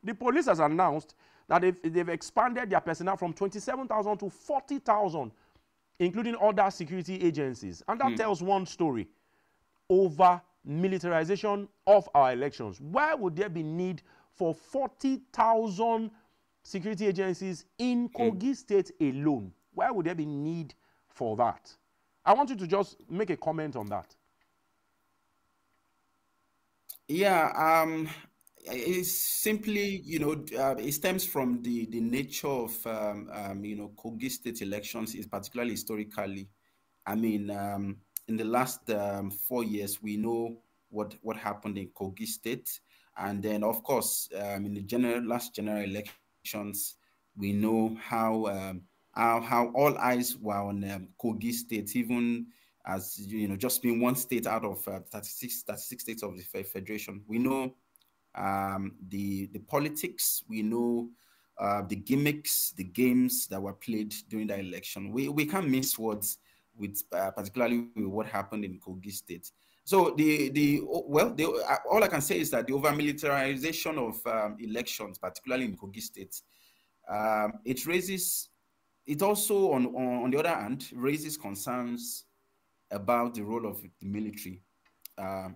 The police has announced that they've expanded their personnel from 27,000 to 40,000, including other security agencies. And that tells one story: over militarization of our elections. Why would there be need for 40,000 security agencies in Kogi State alone? Why would there be need for that? I want you to just make a comment on that. Yeah, it's simply, it stems from the nature of, Kogi State elections, is particularly historically. I mean, in the last 4 years, we know what happened in Kogi State, and then, of course, in the last general elections, we know how all eyes were on Kogi State, even as just being one state out of 36 states of the federation. We know the politics, we know the gimmicks, the games that were played during the election. We can't miss words with particularly with what happened in Kogi State. So all I can say is that the over militarization of elections, particularly in Kogi State, it also on the other hand raises concerns about the role of the military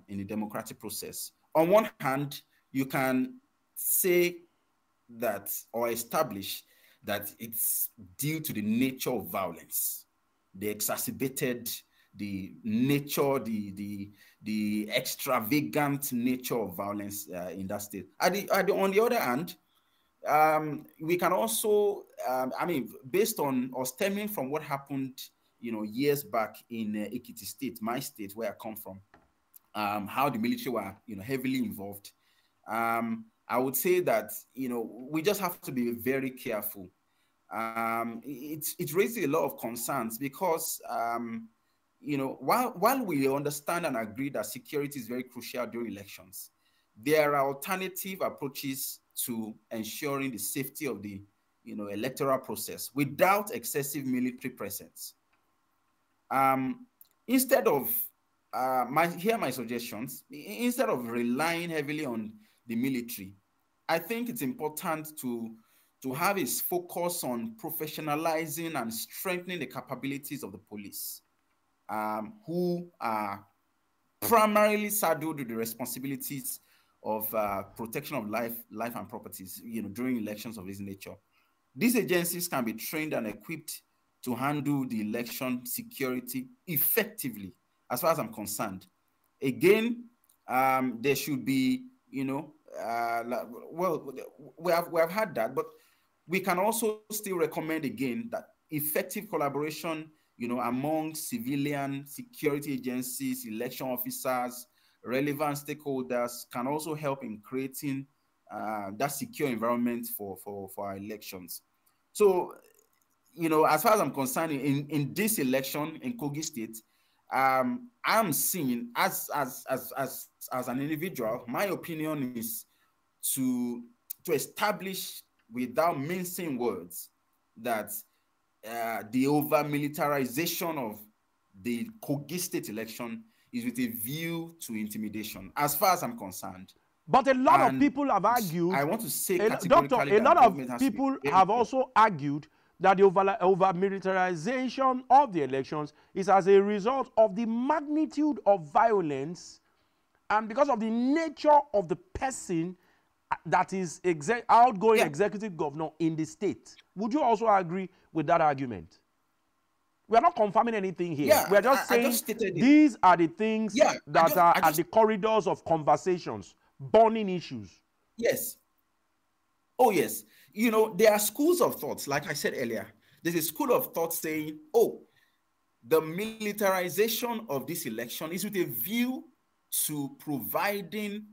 in the democratic process. On one hand, you can say that or establish that it's due to the nature of violence, the exacerbated, the nature, the extravagant nature of violence in that state. On the other hand, we can also, based on or stemming from what happened, years back in Ekiti State, my state where I come from, how the military were, heavily involved. I would say that, we just have to be very careful. It raises a lot of concerns because, while we understand and agree that security is very crucial during elections, there are alternative approaches to ensuring the safety of the, electoral process without excessive military presence. Instead of my suggestions. Instead of relying heavily on the military, I think it's important to have its focus on professionalizing and strengthening the capabilities of the police, who are primarily saddled with the responsibilities of protection of life and properties, during elections of this nature. These agencies can be trained and equipped to handle the election security effectively, as far as I'm concerned. Again, there should be, well, we have had that, but we can also still recommend again that effective collaboration, among civilian security agencies, election officers, relevant stakeholders can also help in creating that secure environment for our elections. So, as far as I'm concerned, in this election in Kogi State, I'm seeing as an individual, my opinion is to establish without mincing words that the over militarization of the Kogi State election is with a view to intimidation, as far as I'm concerned. But a lot of people have argued. I want to say Doctor, a lot of people have also argued that the over militarization of the elections is as a result of the magnitude of violence and because of the nature of the person that is outgoing executive governor in the state. Would you also agree with that argument? We are not confirming anything here. Yeah, we are just saying these are the things that are at the corridors of conversations, burning issues. Yes. Oh, yes. There are schools of thoughts, like I said earlier. There's a school of thought saying, oh, the militarization of this election is with a view to providing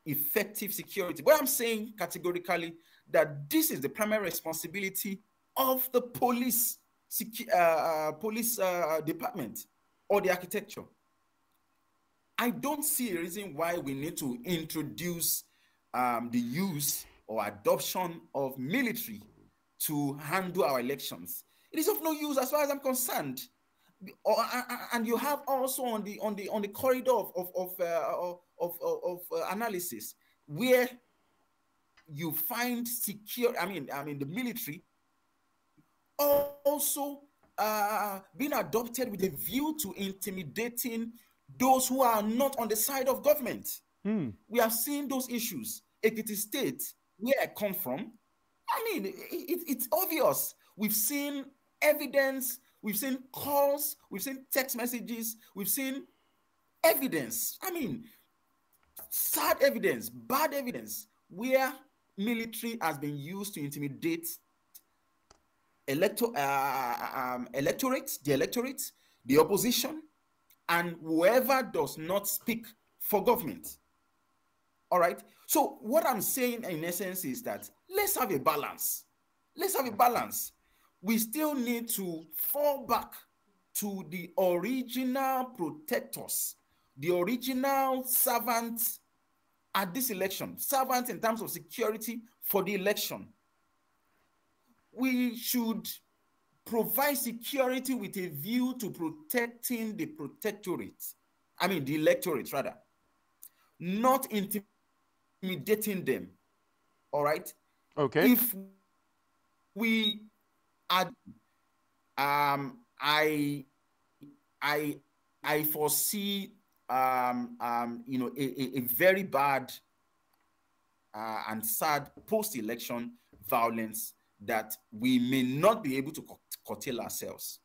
effective security. But I'm saying categorically that this is the primary responsibility of the police department or the architecture. I don't see a reason why we need to introduce the use or adoption of military to handle our elections. It is of no use as far as I'm concerned. And you have also on the corridor of analysis where you find secure, the military also being adopted with a view to intimidating those who are not on the side of government. We have seen those issues. Ekiti State, where I come from, it's obvious. We've seen evidence, we've seen calls, we've seen text messages, we've seen evidence. Sad evidence, bad evidence, where military has been used to intimidate electorate, the opposition, and whoever does not speak for government. All right. So what I'm saying in essence is that let's have a balance. Let's have a balance. We still need to fall back to the original protectors, the original servants at this election, servants in terms of security for the election. We should provide security with a view to protecting the protectorate, the electorate rather, not intimidating them. All right. Okay. If we add, I foresee, a very bad and sad post-election violence that we may not be able to curtail ourselves.